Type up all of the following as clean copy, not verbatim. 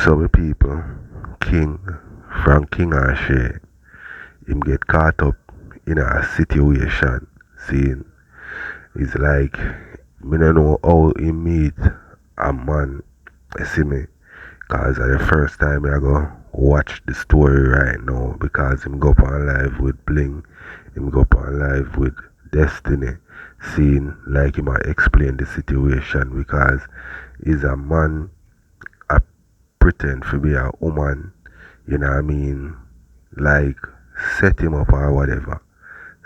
So my people, King, from King and Shay, him get caught up in a situation. Seeing, it's like, me don't know how he meet a man, you see me, cause it's the first time I go watch the story right now because him go up on live with Bling, him go up on live with Destiny, seeing like him might explain the situation because he's a man a pretend to be a woman, you know what I mean, like set him up or whatever.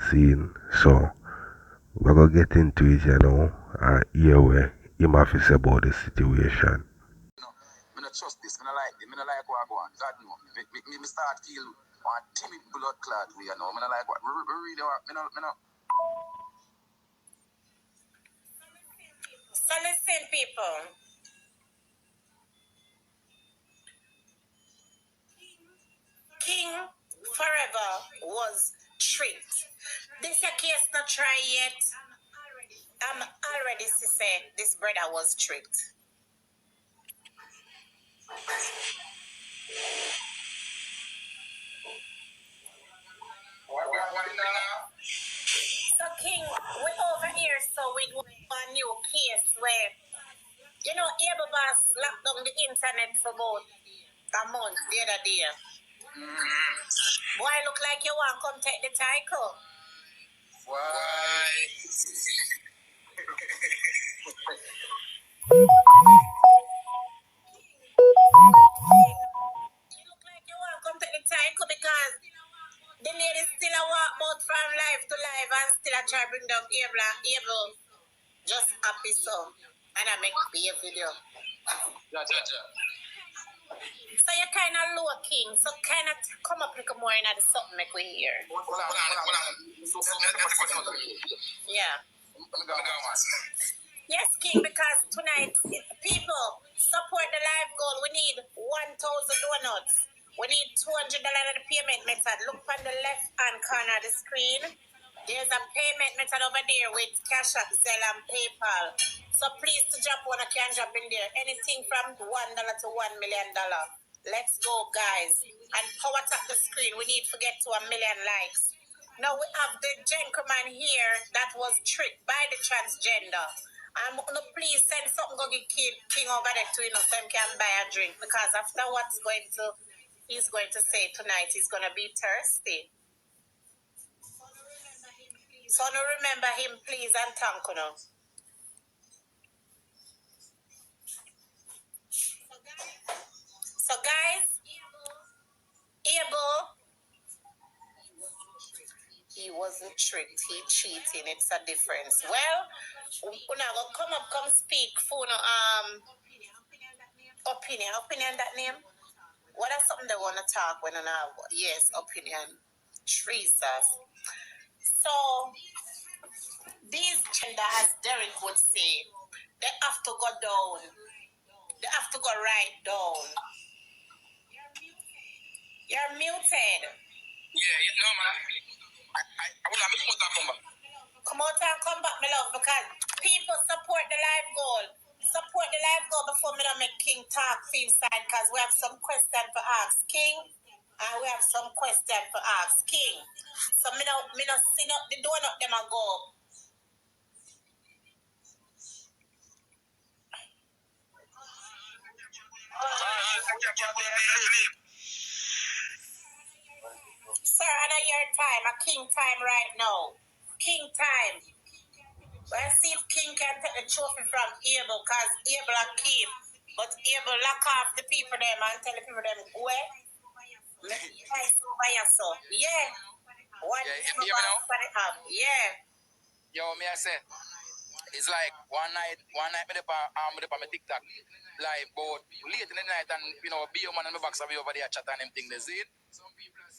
Seeing, so we're gonna get into it, you know, and hear where him have to say about the situation. I don't trust this. I don't like this. I don't like what I go on. God no. Me start feel one timid blood clot we you know. I don't like what really I don't. So listen, people. King forever was tricked. This a case not try yet. I'm already to say this brother was tricked. So King, we over here so we do a new case where you know Able Boss locked down the internet for about a month the other day. Boy, look like you want to come take the title. Why? You look like you want to come take the title because the lady still a walk out from life to life and still a try bring down Able just happy so. And I make be a video. Ja. So you kind of low King, so kind of come up like more in the something make we hear. Hold on. Yeah. Yes, King, because tonight people support the live goal. We need 1,000 donuts. We need $200 of the payment method. Look on the left hand corner of the screen. There's a payment method over there with Cash App, Zelle, and PayPal. So please to drop one, I can drop in there. Anything from $1 to $1,000,000. Let's go, guys. And power tap the screen. We need to get to 1,000,000 likes. Now we have the gentleman here that was tricked by the transgender. I'm gonna please send something go get King over there to so he can buy a drink because after he's going to say tonight, he's gonna be thirsty. So no remember him, please, and thank you now. So guys, Able, he wasn't tricked, he cheating, it's a difference. Well, we're not gonna come speak for no opinion that name. What are something they wanna talk when I have yes, opinion. Jesus. So these gender, as Derek would say, they have to go down. They have to go right down. You're muted. Yeah, you know, man. Come out and come back, my love, because people support the live goal. Support the live goal before me to make King talk for inside, because we have some question for ask King, and we have some question for ask King. So me no sit up the donut them and go. Sir, another your time, a King time right now. King time. Let's see if King can take the trophy from Able, because Able are keep. But Able lock off the people them and tell the people them where. Yeah. One yeah. Yo, me I say, it's like one night me dey on my TikTok live, but late in the night and you know, be your man and my box away over there chat and them thing they see it.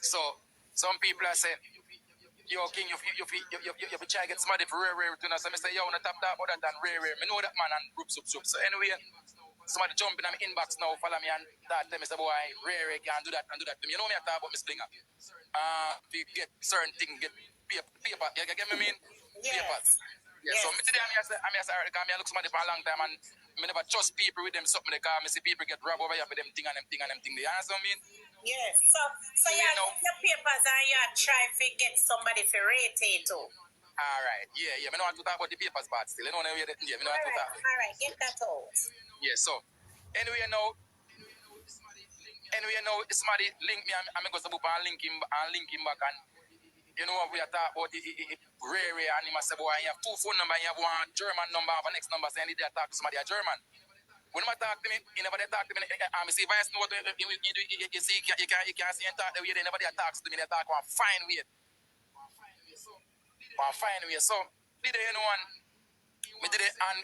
So some people are saying, yo King, you try to get somebody for rare to know. So I say, yo, on the top that other than rare. Me know that man and group soup. So anyway, somebody jump in my inbox now, follow me and that tell me say, boy, rare can do that and do that. You know me I talk about Miss Blinga. To get certain things, get paper. You get me mean? Yes. Papers. Yeah, so me today I'm here say, because I look somebody for a long time and me never trust people with them something they call me see people get robbed over here for them thing and them thing and them thing. You understand what I mean? Yes. So you get your papers and you try to get somebody to rate it too. Alright, yeah. Me know want to talk about the papers part still. You know me know want to talk. Alright, get that out. Yeah, so anyway now somebody link me and me go to book and link him back and you know we are talking about rare and him say boy you have two phone number, you have one German number, have a next number saying he did talk to somebody a German. When I talk to me, he never talk to me. I see voice note you see you can see and talk the way they never talks to me, they talk one fine way. So did you know one me did it and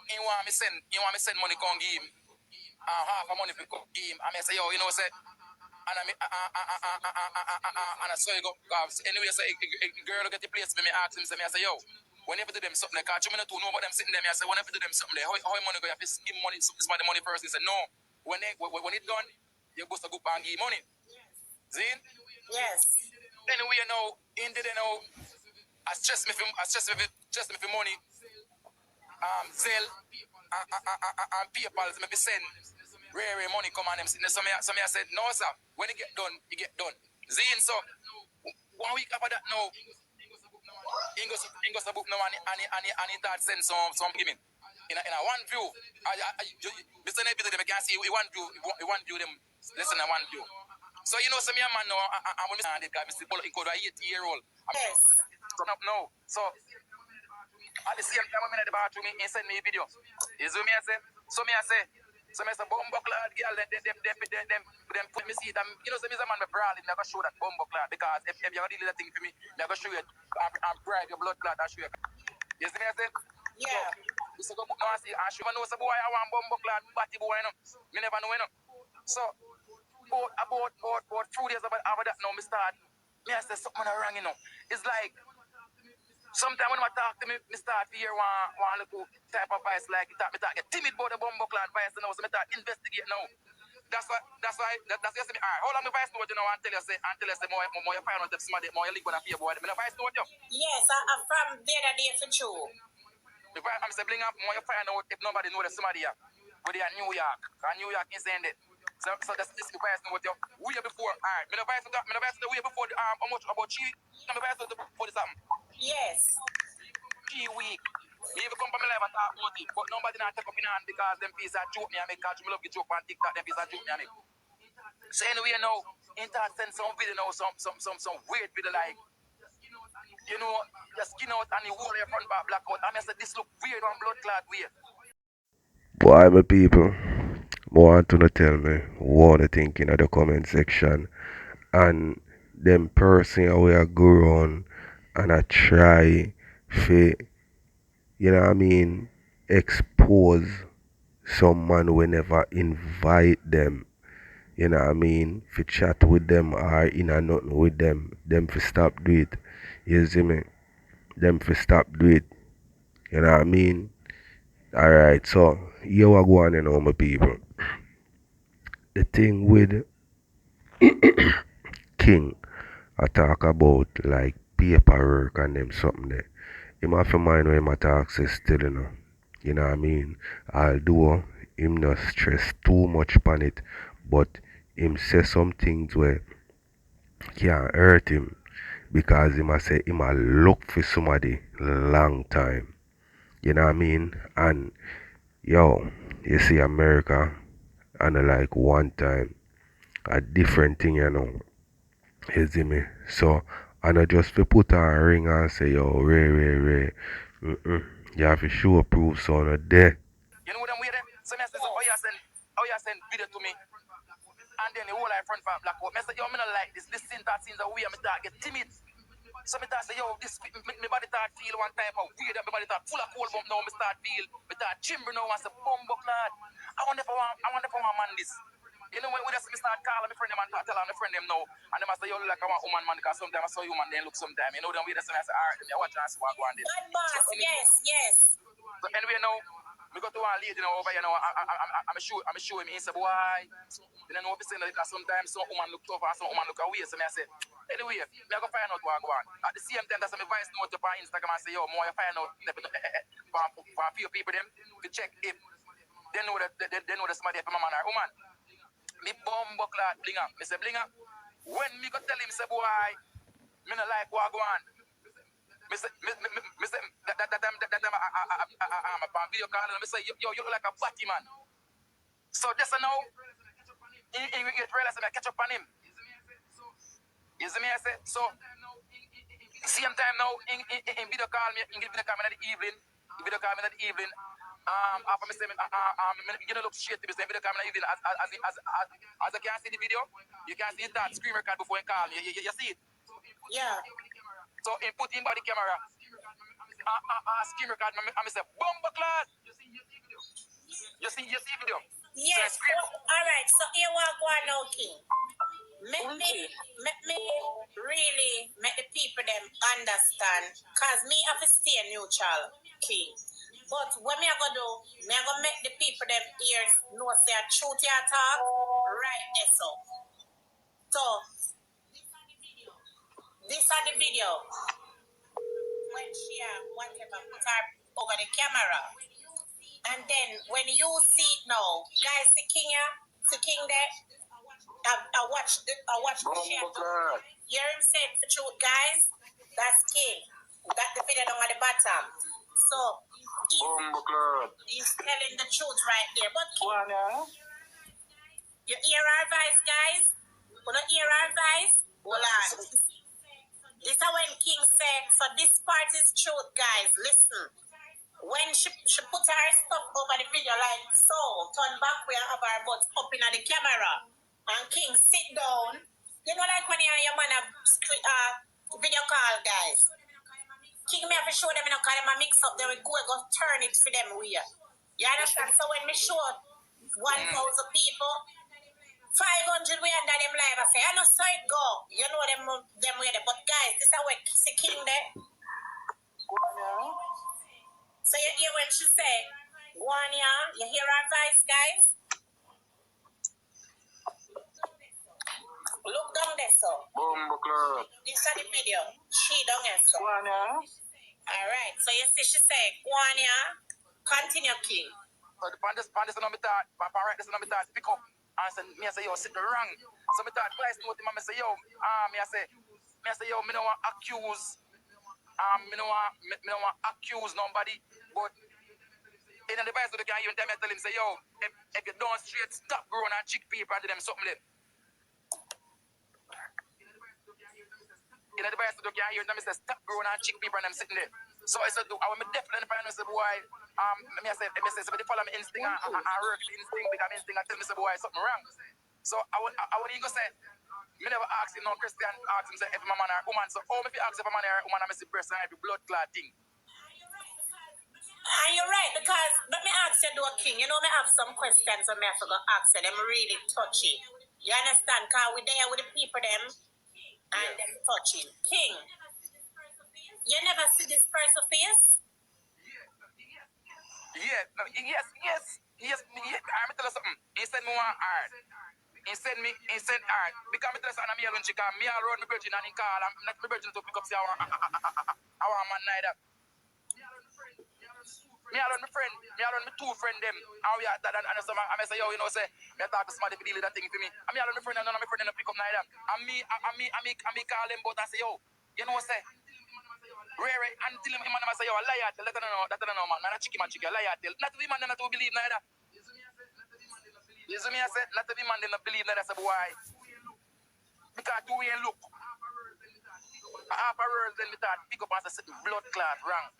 he want me send money come give him half a money for give him. I say yo, you know say and I saw you go anyway so a girl look at the place me ask him say I say yo whenever do them something like you me not know about them sitting there I say whenever do them something there how money go you have to give money somebody money first he said no when it done you go to go and give money. See? Yes. Anyway you know in the you know I stress me for money Zelle and PayPal me be send rare money come on them sitting there. So me I said no sir when it get done Zine so 1 week after that now he goes to book now and he start send some giving in a one view I say every day I can see one view them listen in one view so you know some young man now I'm when me stand it because me see he could 8-year-old Yes. now so at the same time, I'm in the bathroom, he send me a video. You see me, I say? So me, I say, bumbo clad girl, them put me see them. You know, so me, a man, me brawling, I go show that bumbo clad because if you ever deal with that thing for me, I go show you, and bribe your blood clad and show you. You see me, I say? Yeah. So go book now and see, and show me know, so boy, I want bumbo clad, batty boy, you know. Me never know, you know. So, about 2 days after that, now, me start, me I say something wrong, you know. It's like, sometimes when I talk to me, I start to hear one little type of voice like that. Me talk get timid about the bumbo clad voice now, so me start investigate now. That's why just me. Alright, how long me voice note you know until you say more you find out if somebody more you link with a fear boy. Me no voice note you. Yes, I'm from the other day for true. I'm say blinga more you find out if nobody know that somebody here. With in New York. And New York is ended. So that's this voice note you. Way before. Alright, me no voice the way before the how much about she me voice note before this happen. Yes. 3 weeks. Me even come from my life and talk about it, but nobody not take up in hand because them piece of joke me and make because me love the joke on TikTok, them piece of joke me and make. So anyway, you know, in that sense, some video now, some weird video like, you know, your skin out and the whole of your front back black out. I mean, I said, this look weird on blood clot weird. Boy, my people, more want to tell me what they think in the comment section and them person we are go on and I try to, you know what I mean, expose some man we never invite them, you know what I mean, to chat with them or in a nothing with them for stop do it. You see me? Them for stop do it. You know what I mean? Alright, so here we go on you know my people. The thing with King I talk about like paperwork and them something there. Him have to mind where him have access still, you know. You know what I mean? Although him not stress too much upon it, but him say some things where can hurt him because him a say him a look for somebody long time. You know what I mean? And yo, you see America and like one time a different thing, you know. You see me? So, and I just fi put on a ring and say, yo, Ray. You have to show proof, so not there. You know what I'm weird? So I said, how you send video to me? And then the whole life front part black out. I said, yo, me not like this. This scene that seems a weird. Me start get timid. So me start say, yo, this me body start feel one type of weird. Me body start full of cold bump now. Me start chimber now and say, bumbo clad. I wonder if I want man this. You know when me start calling my friend them and tell my friend them now, and them I say, yo, look like I want woman man because sometimes I saw human then look sometime. You know them way that's when I say, alright, I watch and see what I go on this. Bad boss, so, yes. So anyway now, we go to one lady now over, you know, I'm sure him, he said, boy, you know what I'm saying, because sometimes some woman look tough and some woman look away, so I say, anyway, I go find out what I go on. At the same time, that's my voice note up on Instagram and say, yo, more you find out for a few people them to check if they know that somebody for my man or woman. Me bumbo clad blinga. Me say blinga. When me go tell him say boy, me no like what go on. Me say that time I'm a video call and me say yo you look like a batty man. So this now he get realize I catch up on him. You see me I say so same time now in video call me in video call me in the evening. Video call me in the evening. After me say you know look straight to me say video call me in the evening as I can see the video, you can see that screen record before you call me. You see it? Yeah. So he put in by the camera. Screen record me I say bumbo clad. You see video? Yes. So, all right. So here we go now, King. Make me really make the people them understand, cause me have to stay neutral, King. But what me I go do, me I go make the people them ears know say a truth you talk right there so. This is the video when she whatever put her over the camera. And then when you see it now, guys, the king there, I watched the share. You hear him say the truth, guys? That's king. Got the video down at the bottom. So he's telling the truth right there. But king, you hear our advice, guys? You don't hear our advice? Hold on. This is when King said, so this part is truth, guys. Listen. When she put her stuff over the video like so, turn back we have her butt up in the camera. And King sit down. You know like when you and your man have video call, guys. King me have to show them, you know, call them a mix up, they will go turn it for them weird. You understand? So when me show 1,000 people, 500 we under them live, I say, I know so it go. You know them way there. But guys, this is where the king there. So you hear when she say, go on here, you hear her advice, guys? Look down there, so. This is the video. She down there, so. Alright, so you see she say, go on here, continue, King. So the pandis on my thought, right this on my thought, pick up. And I say, yo, sit wrong. So I thought twice note him and I say, yo, me say, yo, me don't want accuse. Me don't want accuse nobody. But in the device so they can even tell him, say, yo, if you don't straight, stop growing and chickpea and do them something left. In the device so they can hear them say, stop growing and chickpea and them sitting there. So I said, I want me definitely find myself, boy, me say, so they follow my instinct and work the instinct because my instinct and tell me, say, boy, something wrong. So I would even go say, me never ask him, no Christian ask him, say, if my man or woman. So how me if you ask if a man or woman, I see person, I be blood clot thing. And you're right, because let me ask you, though, King. You know, me have some questions and me have to go ask you. Them really touchy. You understand? Because we're there with the people, them, and them touching. King, you never see this person face? Yes. I'm tell you something. He said me want art. He said art. Because me tell you something, me alone chicken. Me alone me virgin and he call. I'm not me virgin to pick up say our man neither. Me alone my friend. Me alone my two friend them. And we are that and so I say yo, you know say me talk to somebody to deal with that thing for me. And me alone my friend and none of my friend don't pick up neither. And me call them both and say yo, you know say Rare until him man say yo a liar tell that I know man. Man a chicken a liar tell. Not the man not to believe neither. You see me I said not the man they not believe neither say boy. Because two way look. Half a world then me thought pick up and say blood clot wrong.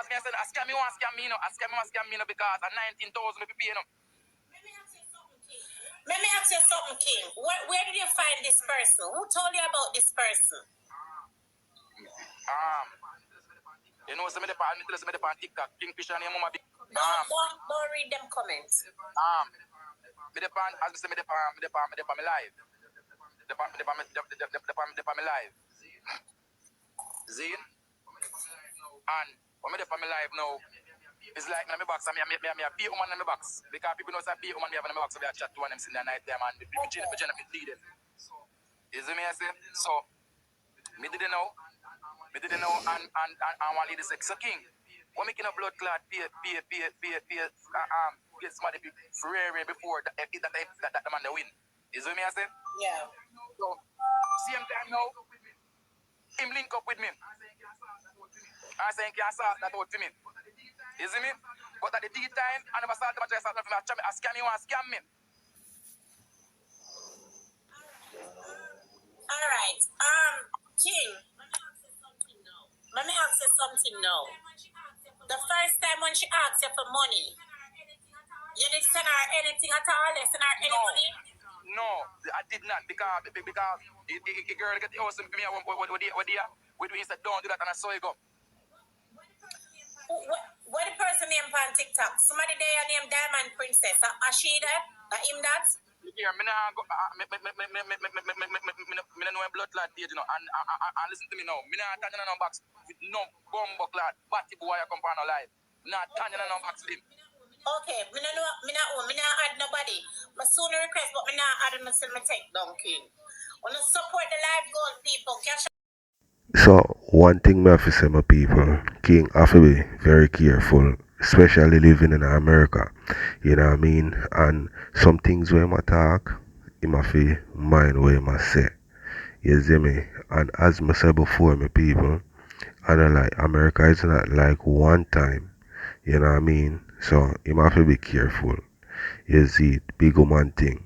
As me I said, scam me want scam me no, scam me no because at 19,000 me pay no. Let me ask you something, King. Where did you find this person? Who told you about this person? You know, some of the on TikTok, Kingfisher and your mama big. Don't read them comments. Me the pan, as me say, me the pan, me live. The pan, me live. Zine. And when me the pan, me live now, it's like me box, and me a pay woman in my box. Because people know say pay woman me have in my box, so we a chat to one them in the night time, and the Jennifer lead them. You see me I say? So, me didn't know, and one lead the sex. So King, when making a blood clot, pay, get somebody before that the man they win. Is what me I say? Yeah. So same time now, him link up with me. I say he can't sort that out for me. You see me? But at the D-time, I never start to try something for me. I scam you and scam me. Alright. King. Let me ask you something now. The first time when she asked you for money, you didn't send her anything at all? You send her any money? No, I did not because the girl get the house and me with me said don't do that and I saw you go. What the person named on TikTok? Somebody there named Diamond Princess. Are she there? Him that? Yeah, me nah go. Me know a blood clot page, you know, and listen to me now. Me nah turn no box with no bumbo clot. Batty boy I come on alive. Nah turn no box with him. Okay, me nah add nobody. My sooner request, but me nah add him until me take down King. Wanna support the live goal, people. Cash. So one thing me have to say, my people, King have to be very careful, especially living in America. You know what I mean? And some things where I talk, him have to mind what I say. You see me? And as I said before, my people, and I like America is not like one time. You know what I mean? So him have to be careful. You see, big woman thing.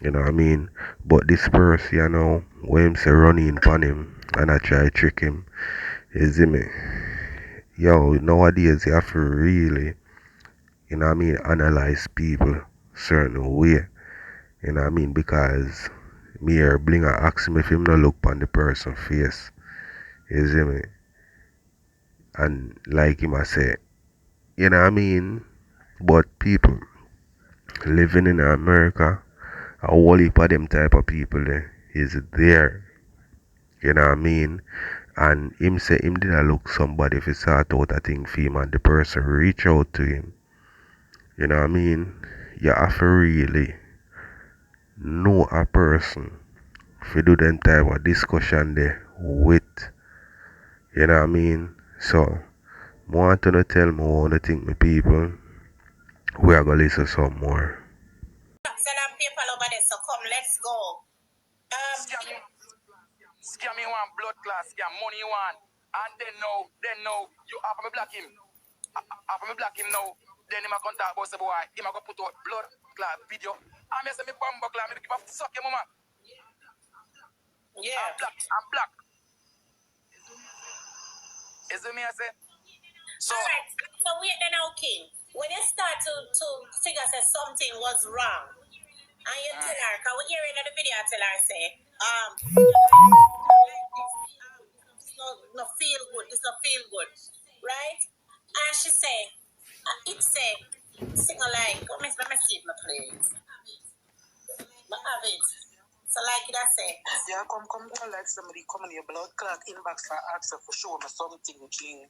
You know what I mean? But this person, you know, when him say run in upon him and I try trick him, you see me? Yo, nowadays you have to really, you know what I mean, analyze people certain way. You know what I mean? Because me or blinga ask him if him no look on the person face. You see me? And like him I say, you know what I mean? But people living in America, a whole heap of them type of people there is there. You know what I mean? And him say him did a look somebody if he sort out a thing for him and the person reach out to him. You know what I mean? You have to really know a person if you do them type of discussion there with. You know what I mean? So I want to tell me what to think my people. We are gonna listen some more. Send them people over there, so come, let's go. Scam you want blood class, scam money you want. And then now, you after me block him. After me block him now, then him a contact about say boy, him a go put out blood class video. And me say me bumbo class, me give a suck your mama. Yeah. I'm black. Is it me I say? So alright, so wait then now, King. When you start to figure that something was wrong, and you tell her, because we hear in the video, I tell her, say, no feel good, this not feel good, right? And she say, it say, sing like, let me see my please. I have it. So like it I say. Yeah, come like somebody come in your blood clot inbox and ask her for show me something, King.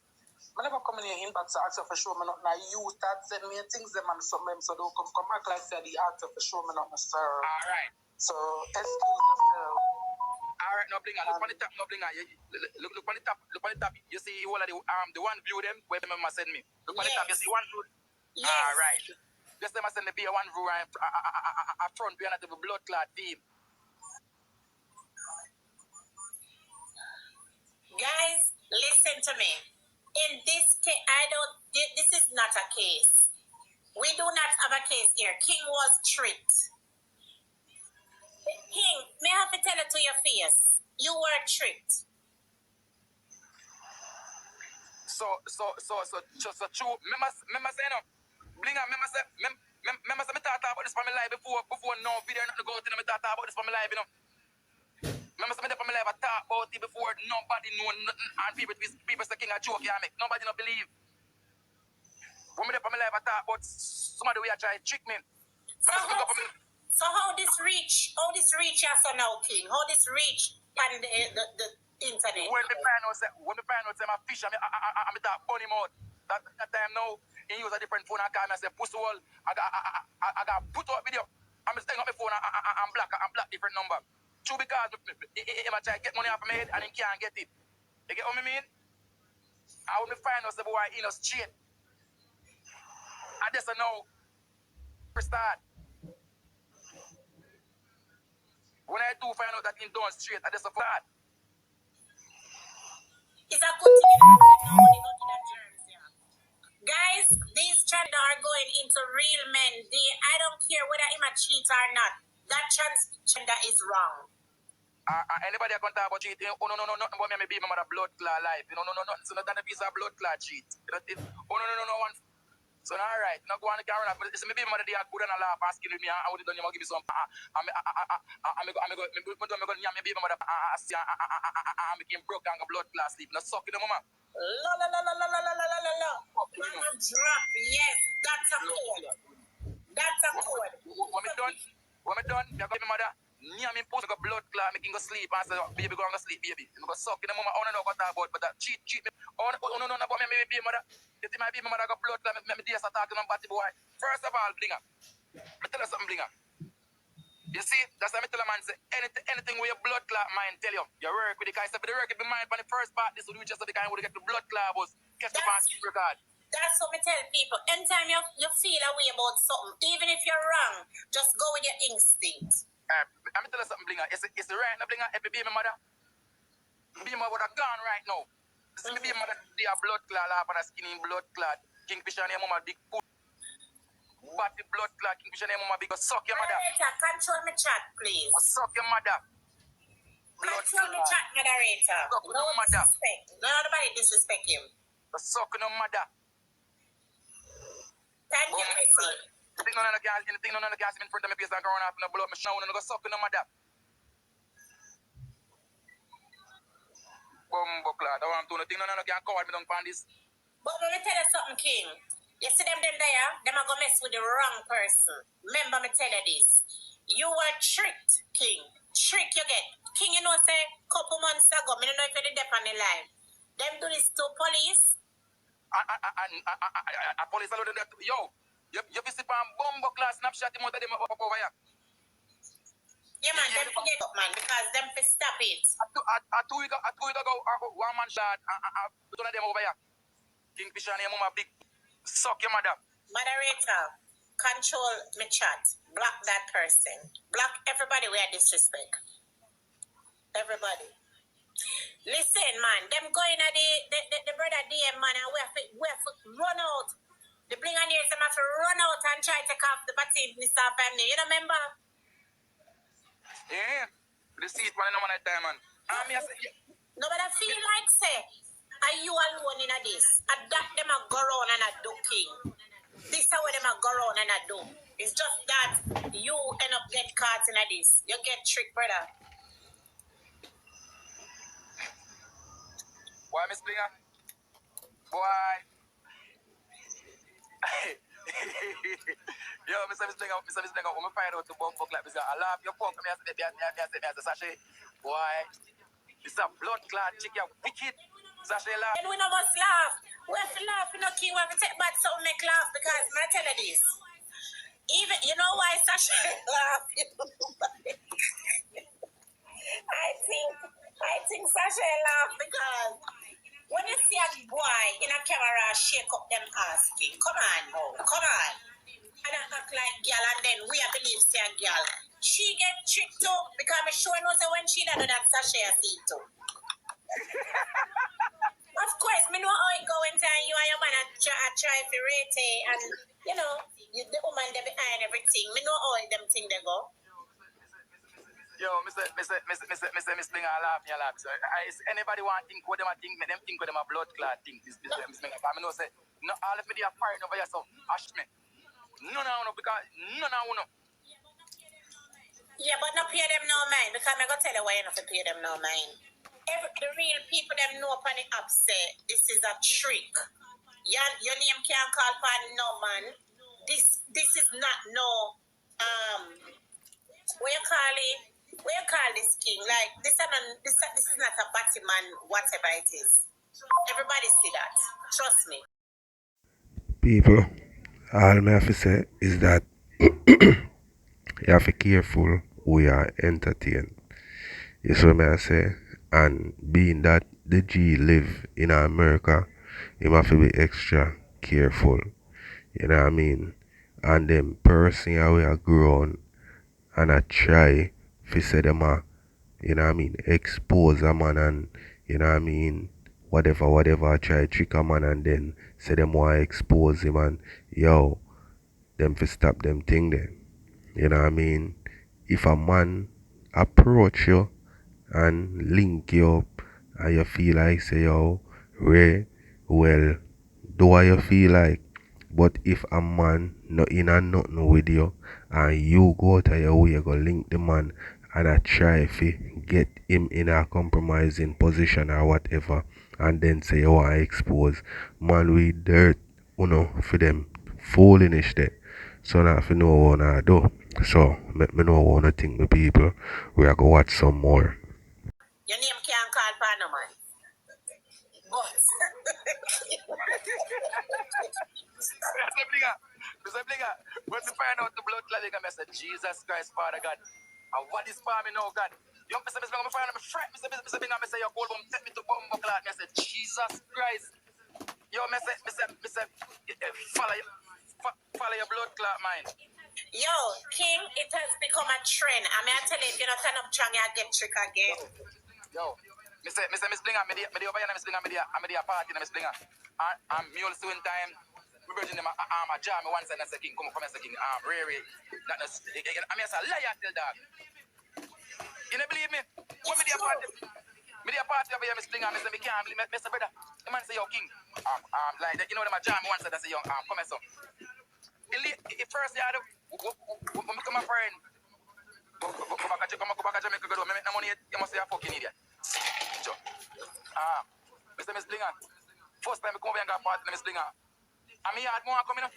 I never come in your inbox and ask her for show me nothing. Now you start send me things them and something, so don't come back like said the ask her for show me nothing, sir. alright. So excuse yourself. Alright, no blinga. Look on the top, no blinga. Look on the top. Look on the top. You see all of the one view them where them send me. Look on the top. You see one view. Yes. Alright. Just them send the beer one view and a front behind the blood clot team. Guys, listen to me. In this case, this is not a case. We do not have a case here. King was tricked. King, may I have to tell it to your face? You were tricked. So true. Remember say no. Blinga, remember say me talk about this for my life before no video not to go to me talk about this for my life, you know. Remember say me for my life I talk about it before nobody know nothing and people say King a joke you make. Nobody no believe. When me for my life I talk about somebody we are try to trick me. So how this reach us now, King? How this reach on the internet? When me find out say my fish I talk bunny mouth. That time now he use a different phone and call me and say pussy wall. I got put out video. I'm staying up my phone and block different number. True because he might try to get money off my head and he can't get it. You get what I mean? I when me find out say boy he no straight. I just know start. When I do find out that him done straight, I just start. It's a good thing if you don't want to go to that germs, yeah. Guys, these trends are going into real men. I don't care whether him a cheat or not. That transgender is wrong. Anybody can talk about cheating? Oh no, nothing about me. Maybe my mother blood clot life. You know, no, nothing. So not that a piece of blood clot cheat. Oh no, one. So all right, now go on the camera. But it's maybe my mother they are good and a laugh asking me. I would have done you give me some. I'm going maybe my mother. I became broke and blood clot sleep. Now suck in the mama. La. Mama drop. Yes, that's a code. That's a code. When me done, I got my mother. Me and me post go blood clot, making go sleep. I said, baby, go and go sleep, baby. I'm go suck in the mama. I don't know what talk about, but that cheat me. Oh no, about me, baby, mother. You think my baby mother got blood clot? Me dear start talking about the boy. First of all, blinga. Me tell you something, blinga. You see, that's why I tell a man say anything with your blood clot mind, tell you work with the guy. So the work with the mind on the first part, this would just the kind would get the blood clot was catch the pants record. That's what I tell people. Anytime you feel a way about something, even if you're wrong, just go with your instinct. I'm tell you something, blinga. It's right now, blinga. If baby mother, baby mother would have gone right now. This is baby mother, they have blood clot, laugh and a skinny blood clot. Kingfisher and your mama big foot. But the blood clot, Kingfisher and your mama big. Suck your mother. Moderator, control my chat, please. Suck your mother. Control my chat, moderator. Suck no mother. Disrespect. Nobody disrespect him. Suck no mother. Thank you, Chrissy. Anything none of the gas in front of me face and going off in the blood, me shout and go suck no mother. Bumbo clad. I want to know, none of them can call me down on this. But let me tell you something, King. You see them there, them are going to mess with the wrong person. Remember me tell you this. You were tricked, King. Trick you get. King, you know, say, couple months ago, I don't know if you're deaf on the line. Them do this to police. Police alone that. Yo, you visit on bumbo class snapshot him out of them up over here. Yeah, man, them forget up, man, because them for stop it. Two weeks ago, one man shot, two of them over here. Kingfisher and your mama big. Suck your mother. Moderator, control my chat. Block that person. Block everybody where disrespect. Everybody. Listen, man, them going at the brother DM, man, and we have to run out. The blinganeers, them have to run out and try to take off the baton, Mr. Family. You remember? Yeah. The seat, man, no man at time, man. Nobody feel like, say, are you alone in this? Adapt them and go around and do king. This is what them and go around and do. It's just that you end up get caught in this. You get tricked, brother. Why, Miss Blinga? Boy. Yo, Mr. Blinga, when I find out to bump like this, I love your punk. I say, Sashay, boy, this is a blood clot chick, you wicked. Sashay laugh. And we no must laugh. We have to laugh, you know, King. We have to take back something make laugh because I tell you this. Even, you know why Sashay laugh? I think Sashay laugh because when you see a boy in a camera shake up them asking, come on, and I act like girl, and then we believe say a girl. She get tricked too because I'm sure knows that when she do that Sashay see too. Of course, me know how it go when time you and your man try to rate it, and you know, the woman they behind everything. Me know how them thing they go. Yo, Mr. Blinga, I laugh. So, anybody want to think what them think, make them think what them a blood clot think. This Mr. Blinga. I know say, no, all of me they are fighting over here, so ash me. No, because no. Yeah, but not pay them no mind, because I'm going to tell you why you not to pay them no mind. The real people them know upon the app say this is a trick. Your name can't call upon no man. This is not no what you call it? What you call this king? Like this is not a Batman, whatever it is. Everybody see that. Trust me. People, all I have to say is that you have to be careful who you are entertain. You see what I say? And being that the G live in America, you have to be extra careful. You know what I mean? and them person how we are grown and I try to say them a, you know what I mean, expose a man and, you know what I mean, whatever I try trick a man and then say them want to expose him and yo, them to stop them thing there. You know what I mean? If a man approach you and link you up and you feel like say yo, Ray, well, do how you feel like. But if a man not in a nothing with you and you go to your way, you go link the man and I try to get him in a compromising position or whatever and then say you want to expose, man we dirt, for them foolishness there. So not for know what I do. So let me know what I think the people. We are go watch some more. Your name can't call for no man. But Mr. Blinga, when we find out the blood clot, I said, Jesus Christ, Father God. And what is for me now, God? You Mr. Blinga, I find out my friend, Mr. Blinga, I say, your gold bomb, take me to bomb clot. I said, Jesus Christ. Yo, Mr. Follow your blood clot, man. yo, King, it has become a trend. I mean, I tell you, if you don't turn up strong, you get trick again. Yo, Miss Blinga, me over here, Miss Blinga, me there party, Miss Blinga. And me also in time, we virgin them a jar me one side and say King, come and say King, Ray. That is, I mean, it's a liar till dog. You don't believe me? When me there party over here, Miss Blinga, me say me can't believe me, Mr. Brother. The man say, yo, King, like that, you know them a jar me one side and say, yo, come and so. The first year, when I become a friend, go back to Jamaica, go do, me make no money, you must say a fucking idiot. Miss Blinga, first time I come over and got party, Miss Blinga. I mean, I had more coming up.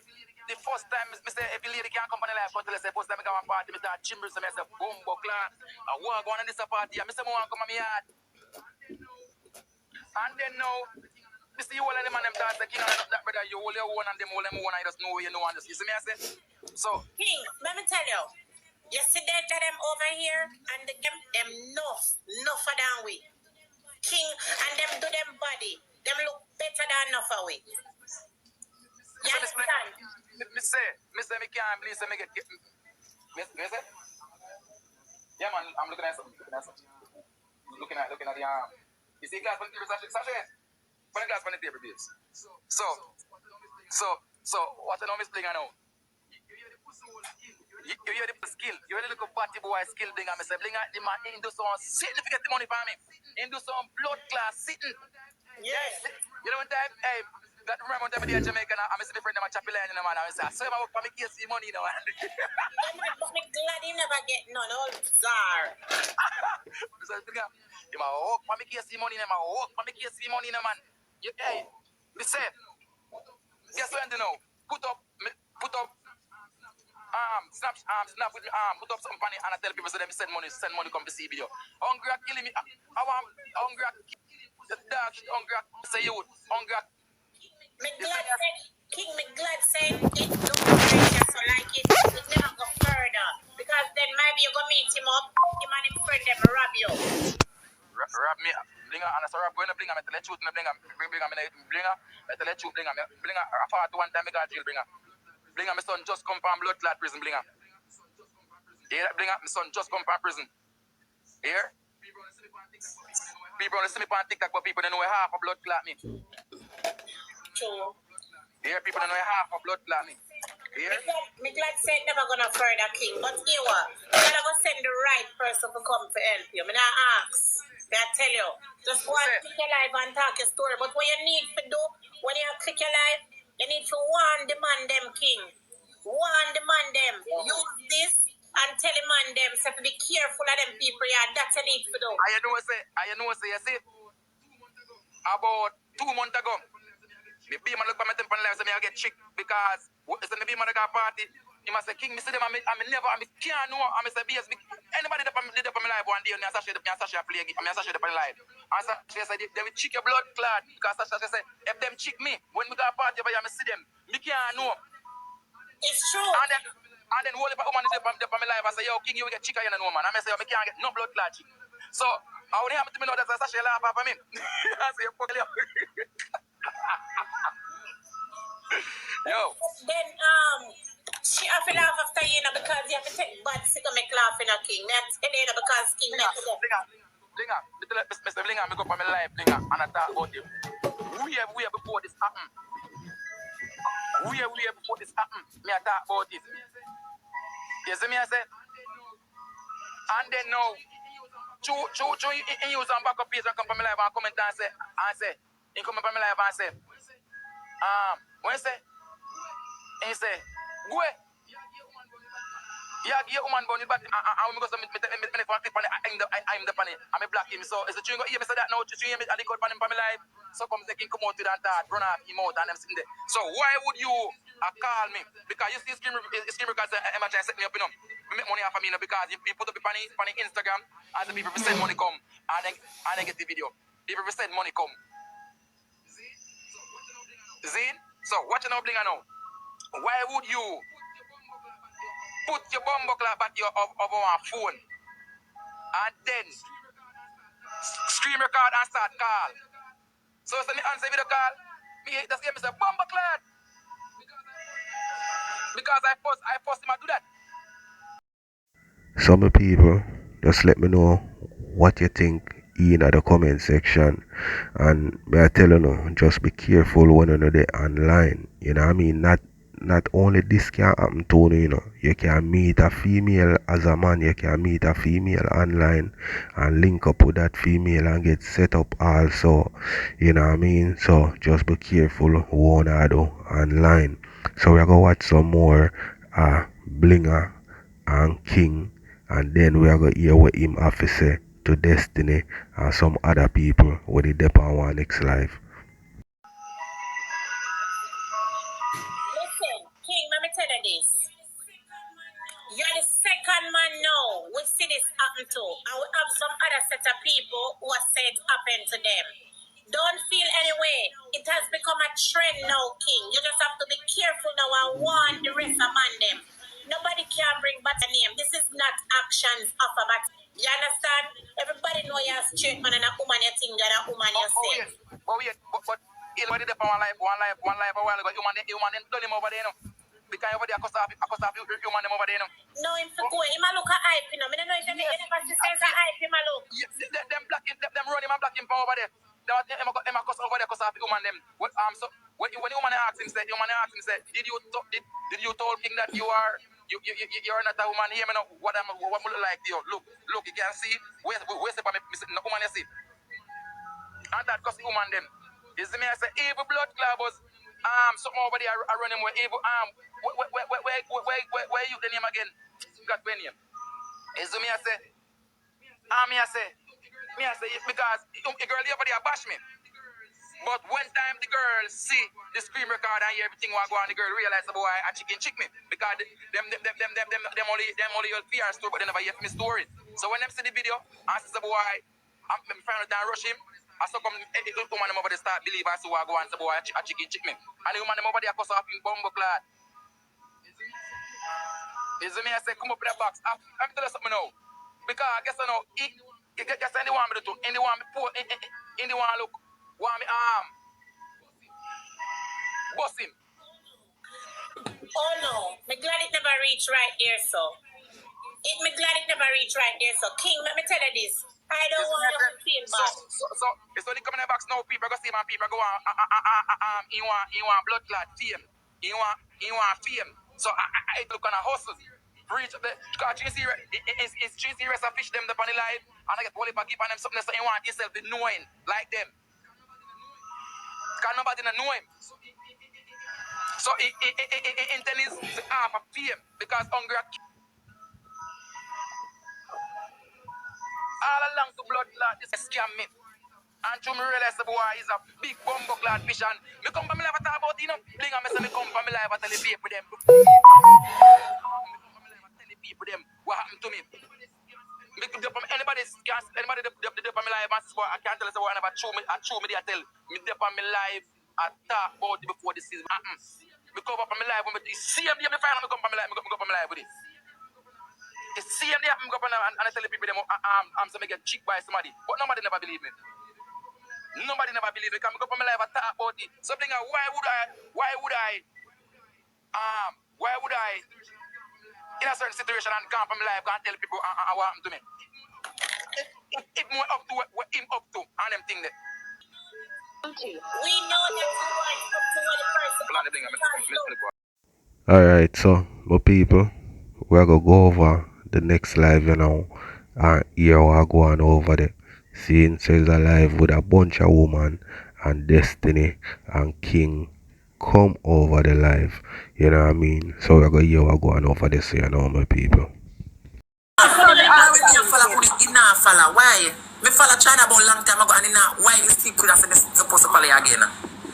The first time, I say, every lady can't come on the life until I say, first time I got one party, I start chimbers, I say, boom, buckler. I want to go on this party, I say, I want to come on my yard. And then now, you see all of them and them dance, the King and that brother, you hold your own and them hold them own, I just know you know, and just, you see me, I say? So, King, let me tell you, you see that them over here, and them enough for down way. King, and them do them body, them look better than enough for we. You understand? Me say, me can't believe, say, me get, me say? Yeah, man, I'm looking at something, looking at the, you see glass on the table, Sashay? Put the glass on the table, please. So, what I know, Miss Blinga now? You hear the skill, you hear the little party boy skill thing, and I say, Blinga, the man, he do some significant money for me. He do some blood class sitting. Yes. You know one time, hey, that remember one time I did Jamaica, and I see the friend of my chappy line, and I say, I saw him work for me case money, you know. But me glad he never get none, all bizarre. So, Blinga, you ma work for me case money, man. Work for me case money, man. You, hey, me say, guess what you know? Put up, snap with put up some money and I tell people so them send money come to see video. Hungry are killing me. I want hungry the dog shit hungry say you hungry. Me glad say King, me glad say it don't pressure so like it never go further. Because then maybe you go meet him up, him and his friend them rob you. Rob me, Blinga, and I saw Rob going to Blinga, I tell you truth, Blinga, I tell you truth, Blinga, I fought one time I got jail, Blinga, my son just come from blood clot prison, Blinga. Yeah, Blinga, my son just come from prison. Here? People only see me on TikTok, but people don't know half of blood clot me. True. Here, people don't know half of blood clot me. Here? Me glad say it never gonna further, King, but here what? You gotta go send the right person to come to help you. Me not ask. I tell you, just go and click your live and talk your story. But what you need to do, when you click your live, you need to warn the man them, King. Warn the man them. Use this and tell the man them, so to be careful of them people, yeah, that's what you need to do. I know say, you see, about 2 months ago, the beam look at my temple life, so I get tricked because it's the beam got party. You must say, King, me see them, I can't know, I say, BS, anybody that did up on my life one day, and Sasha play, Sasha up on live. And Sasha said, they will check your blood clot, because Sasha said, if them check me, when we got party, I see them, me can't know. It's true. And then whole woman is up on my life, I say, yo, King, you will get chicken, you know, man. I say, yo, me can't get no blood clot. So, I would have to know that Sasha laugh at me. I say, fuck you. Yo. Then, She have to laugh after you know because you have to take bad sick to make laugh in a king. That's you know because king make them. Blinga, Mr. Blinga, I go for my life, Blinga, and I talk about him. We have before this happen. We have before this happen. Me I talk about it. You see me I say? And then now, you use on back up page and come from my life and comment and say, he come from my life and say, when he say, go ahead. Yeah, give woman bone but I'm going to clip on it. I'm the funny. I'm a black him. So it's a chewing go say that now to him and the code on him for my life. So come they can come out to that run off him out and them sitting there. So why would you call me? Because you see scream because I'm trying to set me up, you know. We make money off of me, you know, because if you put up on Instagram and the people send money come and then get the video. People send money come. Zine? So watch now blinga now. Why would you put your bumbo clap at your of our phone and then screen record and start call? So me answer video call, me just give me say bumbo clap because I post him to do that. Some people just let me know what you think in the comment section, and may I tell you no, just be careful when you're there online. You know what I mean? Not only this can happen to you, you know, you can meet a female as a man, you can meet a female online and link up with that female and get set up also. You know what I mean? So just be careful what I do online. So we're gonna watch some more Blinga and King, and then we are going to hear what him have to say to Destiny and some other people when they dep on one next life. Listen, King, let me tell you this. You're the second man now we see this happen to, and we have some other set of people who are said it happened to them. Don't feel any way. It has become a trend now, King. You just have to be careful now and warn the rest among them. Nobody can bring back a name. This is not actions of a bat. You understand? Everybody know you're a straight man and a woman you think and a woman you say. But you know, they one life a while ago. Human done him over there, you know. Because over there, I cost off human them over there, you know. No, him to go. Him a look at hype, you know. I don't know if you ever see sense of hype, him a look. Them black him, them run him and black him from over there. Them cost over there, cost off human them. So when human asks him, say, did you told King that you're not a woman here? What look like to you? Look, you can see where's the no woman you see. And that cost the woman them. You see me, I say, evil blood clubbers, something over there, I run him with evil, where you the name again? Got when name. You see me, I say, because the girl over there bash me. But one time the girl see the screen record and hear everything what go on, the girl realize the boy a chicken chick me. Because them only hear fear story, but they never hear me story. So when them see the video, and see the boy, I'm finally down rush him. I saw come woman them over there start believe I see what go on, the boy a chicken chick me. And the woman them over there cuss off in bumbo clad. You see me, I say come up in the box. I'm tell you something now. Because I guess I know guess anyone me do too. Anyone me poor, anyone look. Want me bust him. Oh no, me glad it never reached right there, so. Me glad it never reached right there, so. King, let me tell you this. I don't want you to feel bad. So it's only coming in the box now. People go see my people go on. He want blood clot fame. He want fame. So I look on a hustle. Reach the because it's serious a fish them the on the live and I get one if I keep on them something so he want himself to knowing like them. Because nobody know him. So intent is half of fame because hungry all along to blood clot this scam me. And to me realize the boy is a big bumbo clad fish and me come from my life and talk about you know blinga me say me come from my life and tell the people them what happened to me. Me could from anybody from my life and say I can't tell us what I never show me they tell me dip on my life and talk about it before this season happen. Me come up from my life when me see him me find me come from my life me go from my life with it. It's see him there me go up and I tell the people them I'm so me get cheek by somebody but nobody never believe me. Nobody never believe me. Come go from my life and talk about it. Something why would I Why would I, in a certain situation, and come from life and tell people what happened to me? If more up to what him up to, and them thing that. We know that you want up to what the person. Alright, so my people, we're gonna go over the next live, you know, and here we're going over there. Seeing says a live with a bunch of women and Destiny and King come over the live, you know what I mean? So we're gonna hear we're going over this, you know, my people. Why? Me follow China about long time ago and now why you still could have supposed to follow again?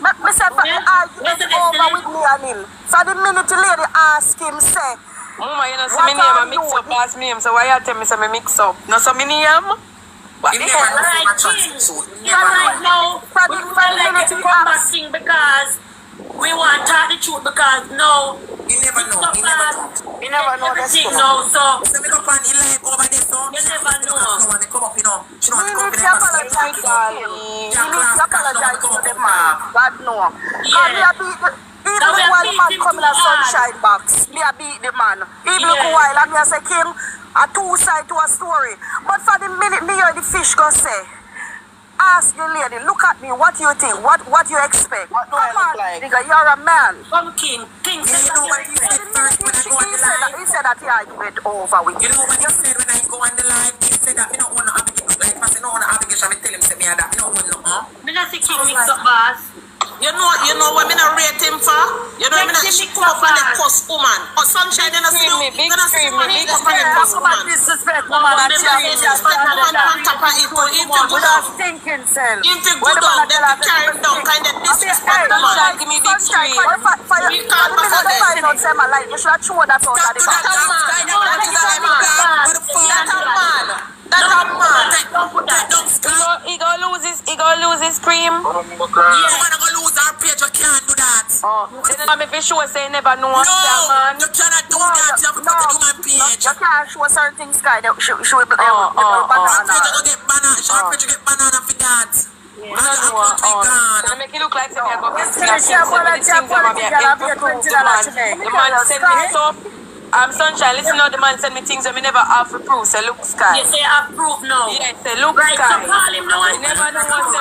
Me say for the argument over with me and him. For the minute the lady ask him say, Mama, you know, so me name a mix up past me name, so why you tell me say me mix up? No, so me name? But you never know right, King. You're right now. We would like to come back King because we want to tell the truth because no. You never know. You never know. you never know this. Everything now, so So we go find live over there, so you never know. no one come up, you know. She don't You want need to to come up. apologize to him. You need to apologize to the man. God no. Yeah. Even while the man come in a sunshine box, me a beat the man. Even while and me a say King, a two side to a story. But for the minute me hear the fish go say, ask the lady, look at me, what you think, what you expect. What do I look like? Nigga, you're a man. Come King. King said You know what he said first when I go on the live? He said that he argument over with You know what he said when I go on the live? He said that me don't want no obligation. Like if I say no want no obligation, I tell him say me that me don't want no. Me not see King mix up boss. You know what me not rate him for? You know me not she come up on the cuss woman. Or sunshine then I see you. Big Then I see cream, you big come on the cuss woman. disrespect Woman, woman. on top of it. If you go down, Stinking self. if you go down, then you carry him down, kind of disrespect the man. Give me big cream. You can't pass on that. You should have shown that out of the back. That's a man. He gonna lose his cream. You wanna go lose our page, you can't do that. Then I'm if sure say never know No, man. you cannot do that. You have to go to my page. You can't show certain things, guy. She will be Our banana. page you get banana. Our page you get banana for that. And you have to be gone. Gonna make it look like something I go get the man send me stuff. Sunshine, listen now, the man send me things that me never have to prove. Say look sky. You say I prove now. Yes, say look Right, so sky. call him now and never know what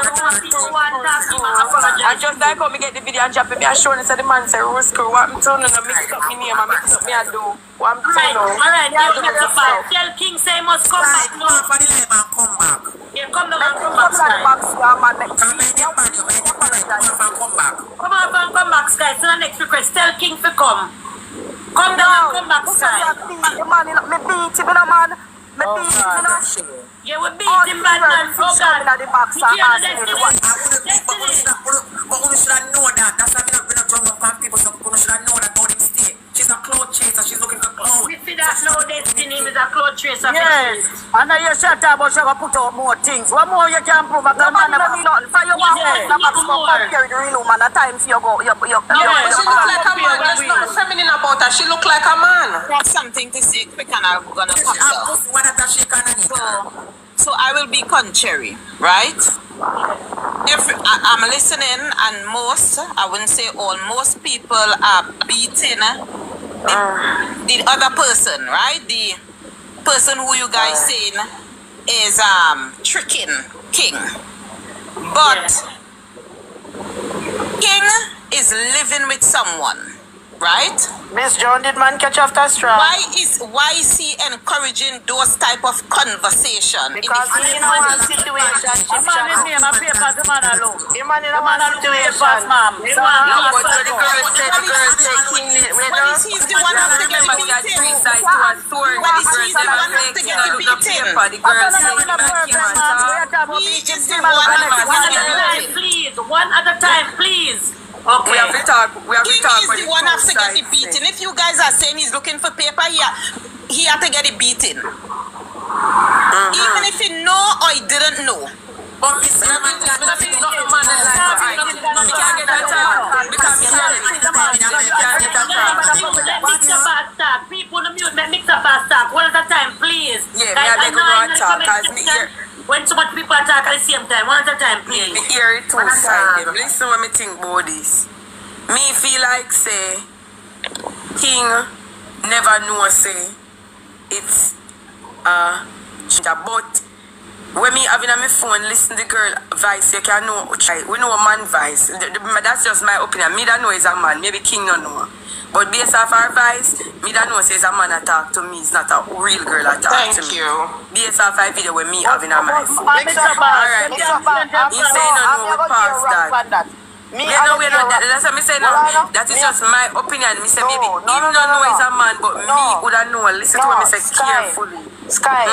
apologize. I just like how me get the video and drop it. Me I show and say the man say Rose crew. What I'm telling you, mix up me name and mix up me I do. What I'm telling you. Alright, you mix up back. Tell King say he must come back now. For the live and come back. Yeah, come down and come back, Sky. Come make them man, you make them man, come back. Come on and come back, Sky. So the next request, tell King to come. Come down and come back, Sky. Me beat him, man. Yeah, we beat him bad man. Oh God. But you should have known that. That's why we're not drum up people. So you should have known that about him stay. She's a cloud chaser. She's looking for cloud. We see that now Destiny is a cloud tracer. Yes. And now you shut up, but you have to put out more things. What more you can prove? No man never need nothing. For you want to compare the real woman. At times you go, She look like a man. There's nothing feminine about her. She look like a man. Have something to say quick and I'm gonna come down. So I will be contrary, right? I'm listening and I wouldn't say all, most people are beating the other person, right? The person who you guys saying is tricking King. But King is living with someone, right? Miss John, did man catch after straw? Why is he encouraging those type of conversation? Because he in a situation. The man in me, my paper, the man alone. The man in a situation, ma'am. But the girl said King But he's the one who has to get the beating. But he's the one who has to get the beating. The girl said He is the one who has to get the beating. Please, one at a time, please. Okay. We have to talk. King is the one who has to get the beating. If you guys are saying he's looking for paper, he had to get it beaten. Even if he know or he didn't know. But Miss Lemon, can't get people the mute, mix up fast talk. One at a time, please. Yeah, me I go talk cause me here. When so much people attack at the same time, one at a time, please. Me hear it two side them. Listen what me think about this. Me feel like say King never know say it's but when me having on my phone listen to the girl voice, you can know we know a man voice. That's just my opinion. Me don't know is a man, maybe King don't know. But based off her voice, me don't know says a man that talk to me. It's not a real girl that talk to me. Thank you. Based off her video with me having on my phone. Alright. You say no, we pass that. We're not that's what I say now. That is just my opinion. Me say maybe him don't know is a man, but me would have know. Listen to what me say carefully. Sky,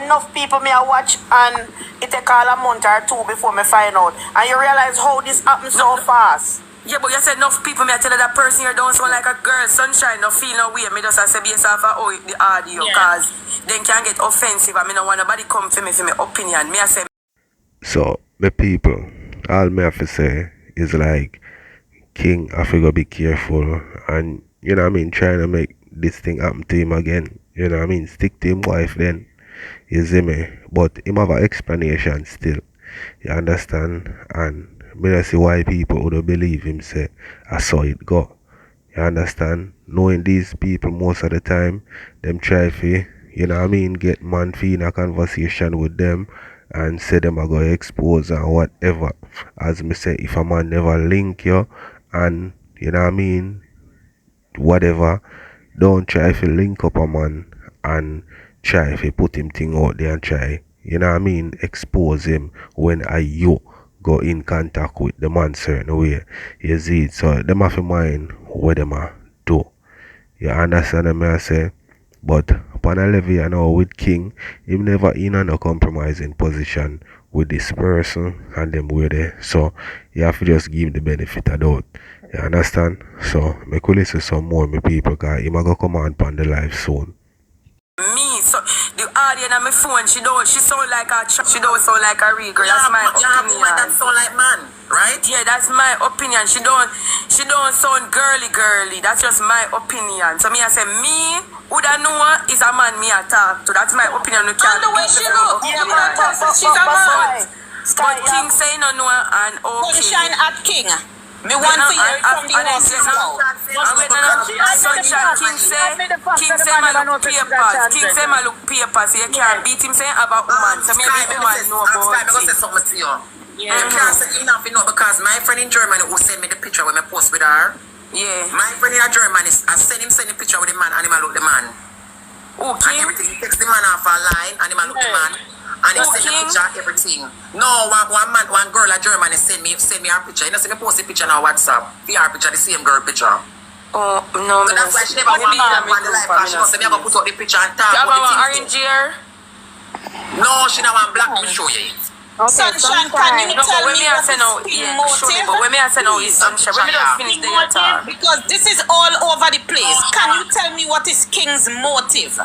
enough people me I watch and it take all a month or two before me find out. And you realize how this happens so fast. Yeah, but you said enough people me I tell you that person here don't sound like a girl. Sunshine, no feel no way. Me just say based off of the audio, cause then can get offensive. I mean, no want nobody come for me opinion. Me I say. So the people, all me have to say is like King have to go be careful and you know what I mean, trying to make this thing happen to him again. You know what I mean? Stick to him wife then. You see me? But him have an explanation still. You understand? And me not see why people would believe him say I saw it go. You understand? Knowing these people most of the time, them try to, you know what I mean, get man for in a conversation with them and say them are going to expose and whatever. As me say, if a man never link you and, you know what I mean, whatever, don't try to link up a man and try to put him thing out there and try, you know what I mean, expose him when you go in contact with the man certain way. You see it? So them have to mind what them are do. You understand what I say? But upon a level you know with King, him never in a no compromising position with this person and them way there. So you have to just give the benefit of doubt. You understand? So me could listen some more me people because he might go come on the live soon. Me, so the audio on my phone, she sound like a she don't sound like a real girl. That's my opinion. That sound like man, right? Yeah, that's my opinion. She don't sound girly. That's just my opinion. So me I say me woulda know is a man me a talk to. That's my opinion. You can't. And the way she look, yeah, she's a man. But King say no and okay. Put shine at King. Me want to hear it from the horse's mouth. King say my look papers. King say my look papers. So you can't beat him saying about woman. So maybe the man know about it. I'm going to say something to you. You can't say him nothing know because my friend in Germany who sent me the picture when I post with her. Yeah. My friend in Germany, I send the picture with the man and him look the man. Okay. And everything. He takes the man off a line and him look the man. And he send the picture everything. No, one girl in Germany send me her picture. You know, see me post the picture on WhatsApp. The her picture, the same girl picture. Oh, no. So that's why she never want me on the live because she must say me have to put out the picture and talk about the thing. Orange hair? No, she don't want black. Let me show you it. Okay, Sunshine, can you tell me what is motive? But when me I say no, is Sunshine. When me just finish the talk. Because this is all over the place. Can you tell me what is King's motive?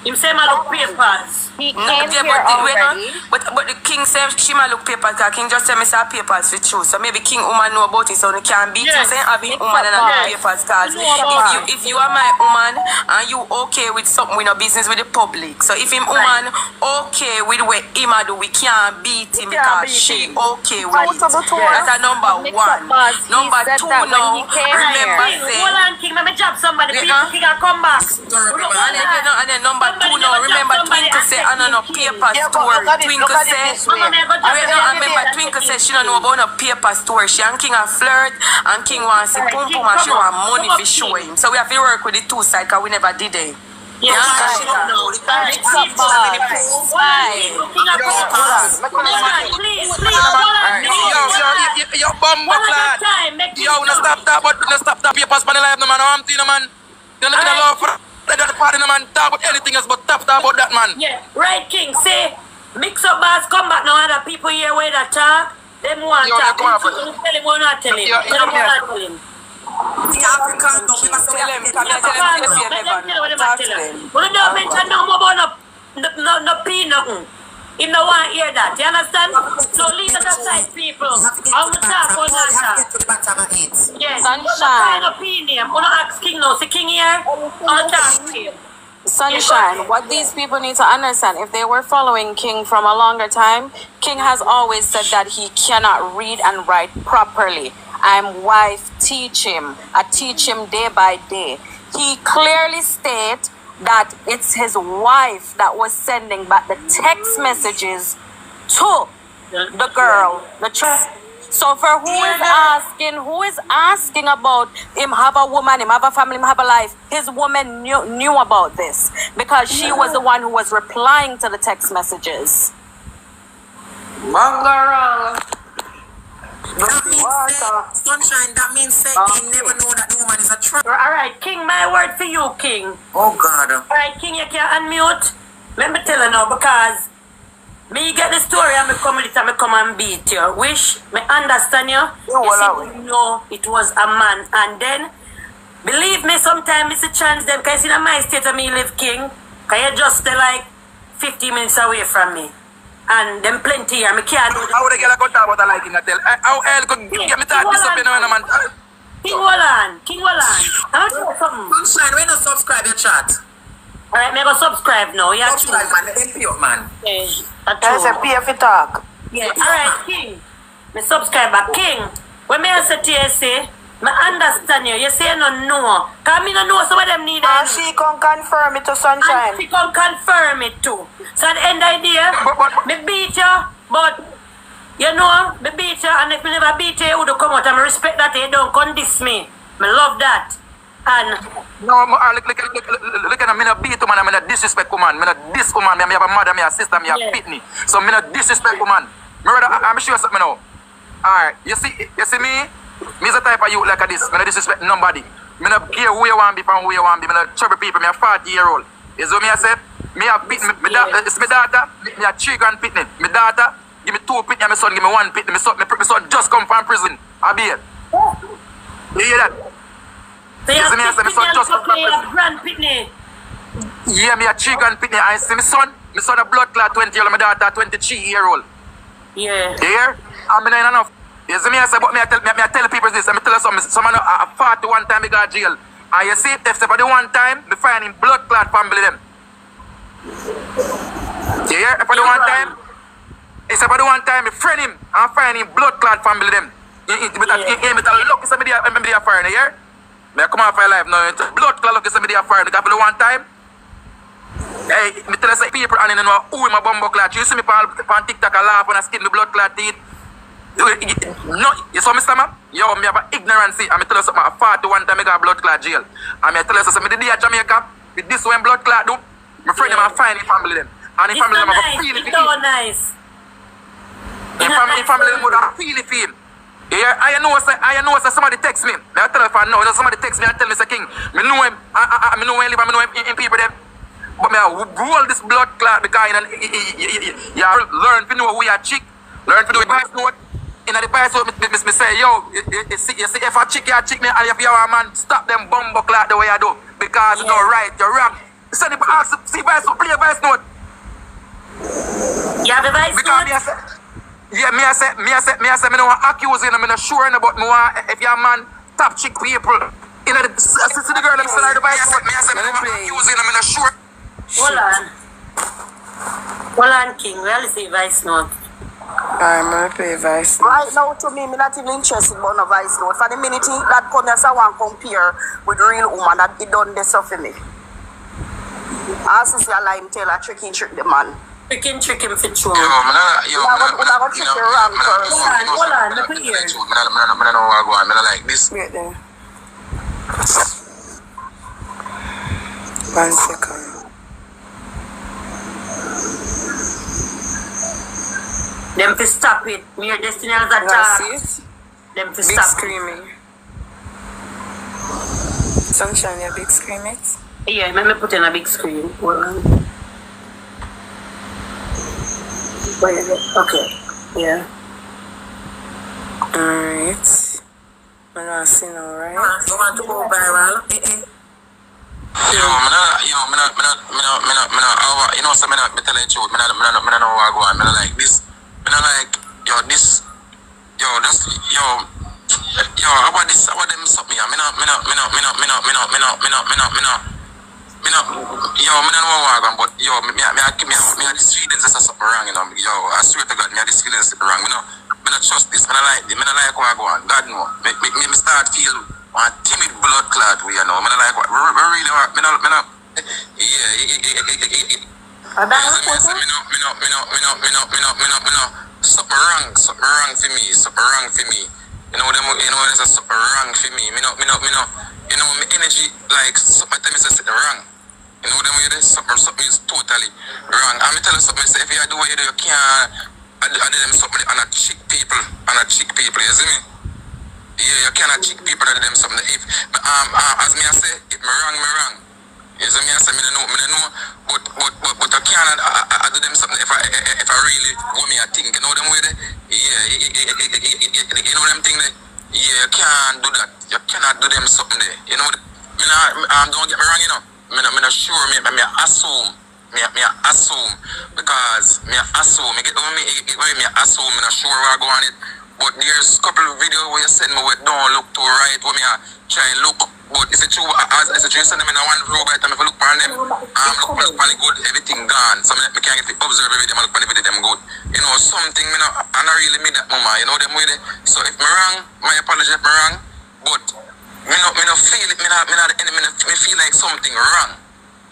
You say my look papers. He came here already. But the King said she might look papers because King just tell me say papers with you. So maybe King woman know about it so you can't beat him saying having woman and look papers because if you are my woman and you okay with something with no business with the public. So if him woman okay with what him a do, we can't beat him because she okay with it. That's a number one. Number two now, remember say hold on King, let me jab somebody. People King can come back. And then number two now, remember Twinkle say I don't know paper store. Twinkle say Twinkle say she don't know about no paper store. She and King a flirt and King wants to pum pum and she want money for show him. So we have to work with the two sides because we never did it. Yeah, she don't know. Yo, bumbo clad. Yo, no stop that, but no stop that papers on the live, no man. I'm telling you, man. You're not gonna love for that party, no man. Talk about anything else, but talk about that, man. Yeah, right, King. Say, mix up bars, come back now. Other people here where that talk. Them want talk. Tell him what not tell him. Tell him what not tell him. The African, don't tell him. Talk to them. We don't mention no more about no peanut. Him no want to hear that, you understand? So leave it aside, people. I will talk or not talk. Yes, Sunshine. Opinion. I'm going to ask King now. See King here? I'll talk to him. Sunshine, what these people need to understand, if they were following King from a longer time, King has always said that he cannot read and write properly. I'm wife teach him. I teach him day by day. He clearly states that it's his wife that was sending back the text messages to the girl, the child. So for who is asking about him have a woman, him have a family, him have a life, his woman knew about this because she was the one who was replying to the text messages. Sunshine, that means say he never know that the woman is a trap. Alright, King, my word for you, King. Oh God. Alright, King, you can unmute. Let me tell you now, because me get the story and me come with it and me come and beat you. Wish me understand you. You know it was a man. And then, believe me, sometimes it's a chance them, because in my state of me live, King, because you're just like 15 minutes away from me. And them plenty here, me can't do how would I get a contact about a liking a tell? How hell could get me talk this up in a man? King Wallan. I'll tell you something. Sunshine, when you subscribe your chat. Alright, me go subscribe now. Yeah, subscribe, man. MP up, man. There's a pay for talk. Yeah, alright, King. Me subscribe back. King, when me say to you, say, me understand you. You say no. Because me no know some of them need it. And she can confirm it to Sunshine. And she can confirm it too. So at the end of the day, me beat you, but you know, me beat you, and if me never beat you, you would come out and I respect that you don't come diss me. Me love that. And no, look at me not beat woman, me not disrespect woman, me not diss woman, me have a mother, me have a sister, me have pitney. So me not disrespect woman. I'm sure something now. Alright, you see me? Me's the type of youth like this. Me not disrespect nobody. Me not care who you want be from who you want be. Me not trouble people. Me a 40-year-old. You see what me I said? Me a pitney. It's my daughter. Me a 3 grand pitney. My daughter give me 2 pitney and my son give me 1 pitney. My son just come from prison. I be it. You hear that? So you see me I say my son just come from prison. Grand pitney. Yeah, me a 3 grand pitney. I see my son a blood clot 20-year-old. My daughter 23-year-old. Yeah. You hear? I'm not enough. You see me I say, but me I tell people this, and me tell you something. Someone a 41 time me got jail. And you see, if for the one time, me find him blood clot family them. You hear? If for the one time, it's for the one time, me friend him and find him blood clot family them. You look, it's somebody a fire, you hear? Me come off my life now, blood clot look, it's somebody a fire. Because for the one time, hey, me tell you say people and you know who my bumbo clot. You see me on TikTok a laugh when I skin the blood clot teeth. No, you saw me stomach? Yo, me have an ignorancy. And me tell you something, I fought one time I got blood clot jail. And me tell you something, the day at Jamaica, with this one blood clot do, my friend them and find the family them. And the family them have a feel it. It's so nice. The family them would have feel it for him. Yeah, I know somebody text me. I tell you if I know, somebody text me and tell me, say, King, me know him, I know him live, I know him in people them. But me roll this blood clot because you learn to know who you are chick, learn to do it by note. In the device, me say, yo, you see, if a chick, me, and if you're a man, stop them bumbo clock the way I do. Because it's not right, you're wrong. Send it back, see vice note, play a vice note. You have a vice note? Me I say, me no accuse you, me no sure about me if you're a man, top chick people. In the, see the girl, I'm still the vice note. Me I say, me no accuse you, me no sure. Hold on, King, really see vice note. I'm going to play voice note. Right now, to me, I'm not even interested about no voice note. For the minute that come here, I want to compare with the real woman that he done this stuff for me. I also see a line tell a trick the man. Trick him for true. I'm going to trick you wrong first. Hold on, look at here. I don't know what I'm going. I like this. Wait there. 1 second. Them to stop it. Me your destiny as a child. Them to big stop screaming. Sunshine, you big scream it? Yeah, let me put in a big screen. Okay. Yeah. Alright. I'm not seeing alright. You want to go viral? You know, so me tell you the truth. Me no know what I go on. Me no like this. Me no like, yo, this, yo, that's, yo, how about this? How about them stop me? Me no, yo, me no know what I go on, but yo, me have these feelings that's something wrong, you know. Yo, I swear to God, me have these feelings wrong. Me no trust this. I don't like this. I don't like what I go on. God no. Me start feel one timid blood clot we you know. I don't like what. Really want. Me no. Something wrong for me. You know there's a something wrong for me. Me no. You know my energy like something tell me say something wrong. You know them way there something is totally wrong. I'm tell you something say if you do what you do you can't I do them something and I cheat people. You see me? Yeah, you cannot cheat people and do them something. If as me I say, if me wrong. You see me I say me don't know. But I can't I do them something if I really want me I think. You know them way there? Yeah, you know them thing there? Yeah, you can't do that. You cannot do them something there. You know don't get me wrong, you know. Me not sure me assume. Me assume because me assume. Me assume. Me not sure where I go on it. But there's a couple of videos where you send me where don't look too right. Where me try and look. But is it true? Is it true? You send them in one row by the time if I look on them, look on the good, everything gone. So me can't get to observe everything. I look on the video, them good. You know something. Me not really me that mama. You know them way there. So if me wrong, my apology if me wrong. But me not feel it. Me not the enemy. Me feel like something wrong.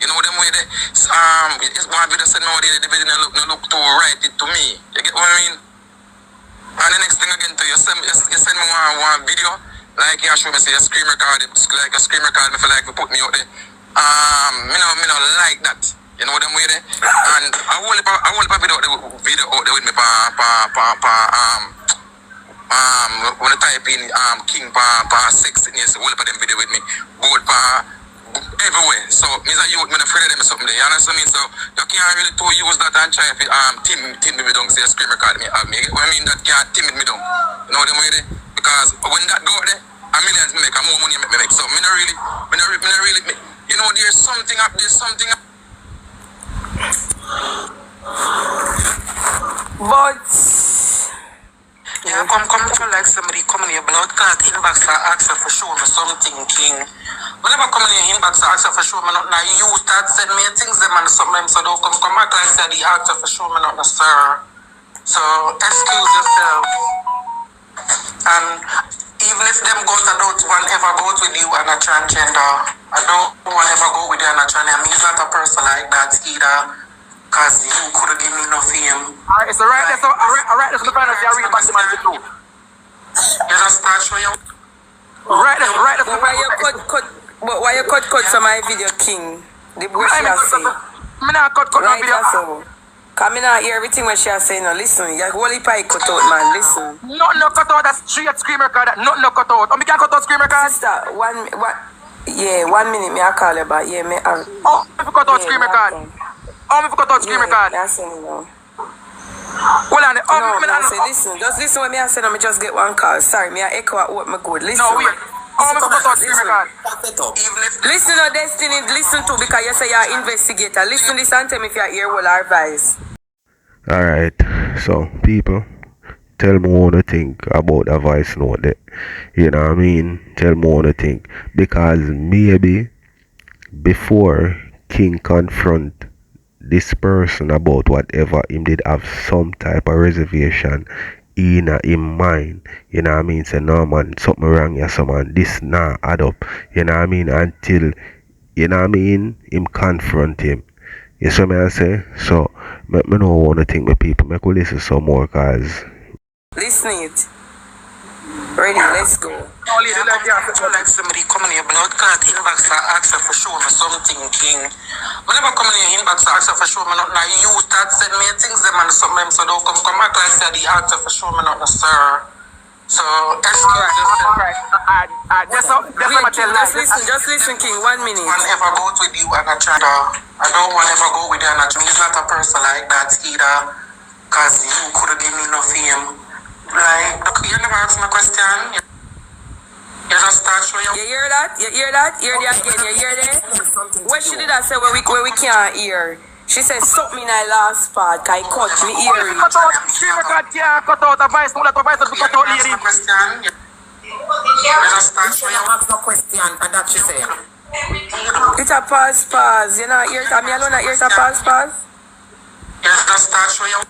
You know them way there. It's one video said no, the video no look too right to me. You get what I mean? And the next thing again to you send me one video like you show me say a screen record, like a screen record me feel like you put me out there. Me no like that. You know them way there. And I won't video out there with me when I type in King pa sexiness, all of them video with me. Both everywhere. So means that you me afraid of them something there. You understand me? So you can't really to use that and try if timid me down, say a screen record me have me. What I mean that can't timid me down. You know them way there? Because when that go there, a millions me make, and more money me make. So me not really you know there's something up. But yeah, come to like somebody come in your blood clot inbox and ask for show me something, King. Whenever come in your inbox and ask for show me not now you start send me things them and something so don't come back like say the ask for show me not sir. So excuse yourself. And even if them girls I don't want ever go with you and a transgender, I don't want ever go with you and a transgender. I mean, he's not a person like that either. Because you could have given me enough fame. Alright, it's alright. Let's look at the real back to man too. You just start showing you. Right. But why you cut some my video, King? The way she has say. Me not cut no video. So. Cause me not hear everything when she has say. No, listen. You whole heap cut out, man. Listen. Nothing no cut out. That's straight screen record. Nothing no cut out. We can cut out screen record. Sister, 1 minute me I call you back. Yeah, me. Oh, if you cut out screen record. Me for cut out screen record. That's it, no. Hold on. Listen. Just listen when me I say. Me just get one call. Sorry, me I echo at what me good. Listen. No, wait. Me for cut out screen record. Listen to Destiny. Listen to because you say you're an investigator. Listen this and tell me if you're here will advise. Alright, so people, tell me what you think about the voice note there. You know what I mean? Tell me what you think. Because maybe before King confront this person about whatever, him did have some type of reservation in him mind. You know what I mean? Say, no man, something wrong here, so man, this nah add up. You know what I mean? Until, you know what I mean, him confront him. You see what I say? So, me know what I think with people. Me could listen some more, cause listen it. Ready, let's go. Like somebody come in your blood clot inbox and ask for show me something, King. Whenever come in your inbox and ask for show me not now you start send me things them and something so don't come back like say the ask for show me not sir. So excuse yourself. Alright. Just listen, King. 1 minute. I don't ever go with you and a transgender. I don't want to ever go with you and a transgender. He's not a person like that either. Because you could have given me enough fame. Like, you never ask me a question. You just start showing you. You hear that? Hear that again. You hear that? What she did I say where we can't hear? She said something in her last part. I cut me earring. Cut out. Screen record can't cut out a voice. Don't let the voice be cut out, lady. You just start showing you. Ask no question, and that she say. It's a pause. You know, hear it. Me alone hear it a pause. You just start showing you.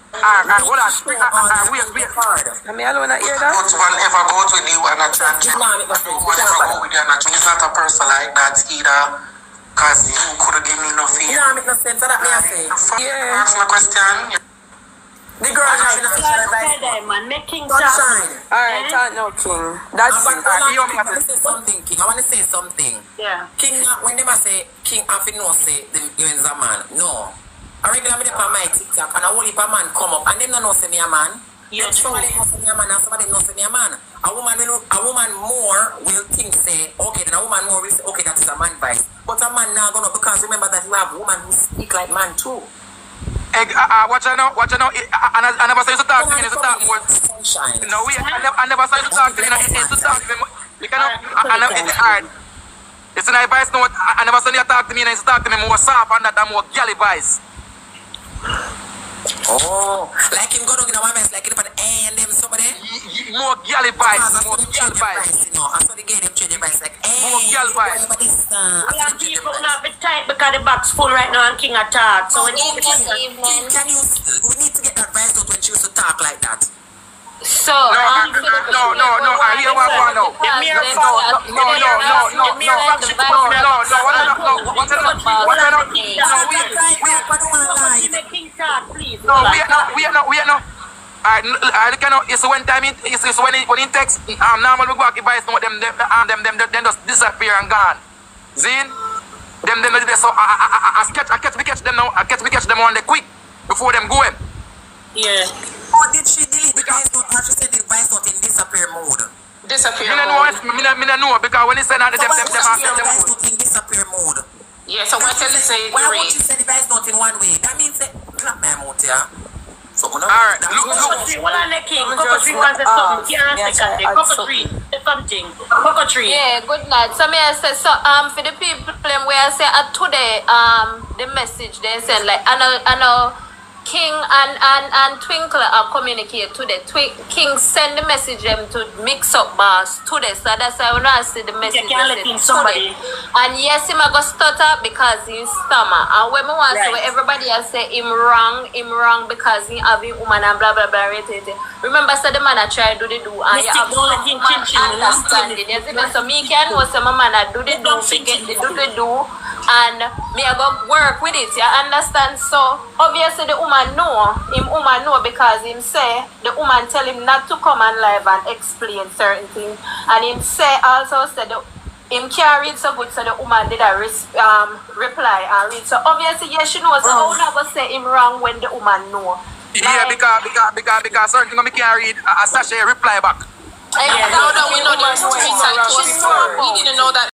Hold on. Wait. I mean, I don't want to hear that. But one ever go with you and a chat. One ever go with you and a chat. It's not a person like that either. Because you could have given me nothing. Yeah, make no sense. That's what I say. Yeah. Ask my question. The girl is in a situation. Man, make King Sunshine. Alright, no King. That's it. I want to say something, King. I want to say something. Yeah. King, when they say King, I feel no say them is a man. No. I regularly on my TikTok and a whole heap of man come up and them don't know say me a man. Yeah, somebody know say me a man and somebody know say me a man. A woman more will think say, okay, then a woman more will say, okay, that is a man vice. But a man now gonna, because remember that you have women who speak like man too. Watch out now. I never say to talk to me, to talk more. No, I never say to talk to me, to talk to me. You cannot, it's hard. It's an advice note. I never say you talk to me, to talk to me more soft and that I'm more galley vice. Oh, like him go down in a woman's like him and them somebody. More galley vice, more galley vice. You know, I saw the game change the vice like more galley vice. People not be tight because the box full right now and King attack. So we need to we need to get that vice out when she used to talk like that. So, no, I hear what I know. It's when time it's when it takes normal we go back advice them just disappear and gone. Zin them so I catch them now. I catch them on the quick before them going. Yeah. Or did she delete the vice note? Or she said the vice note in disappear mode? Disappear mode. I know because when he said that them in disappear mode. Yeah, so when you say why won't you say the vice note in one way? That means that clap my mouth, yeah. So alright, look. What are the King? Cocotree can say something. Cocotree. Yeah, good night. So me I say so for the people where I say today the message they send like I know King and Twinkle are communicate today. King send the message them to mix up bars today. So that's why when I see the message somebody. And yes, him I go stutter because he stammer. And when me want to say everybody else say him wrong because he have a woman and blah blah blah. Remember, so the man I try to do the do and you have understanding. So me can know some man I do the do, forget the do the do. And me I go work with it, you understand? So obviously the woman know because him say the woman tell him not to come on live and explain certain things. And him say also said him can't read so good, so the woman did a reply and read. So obviously yes she knows, so how never say him wrong when the woman know. Yeah, because certain things me can't read Sasha reply back. No, we know the we didn't know that.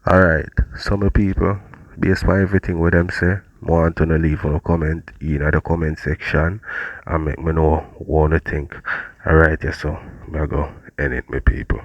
Alright, some people, based on everything what them say, want to leave a comment in the comment section and make me know what you think. Alright, yes, so I'm going to go end it, my people.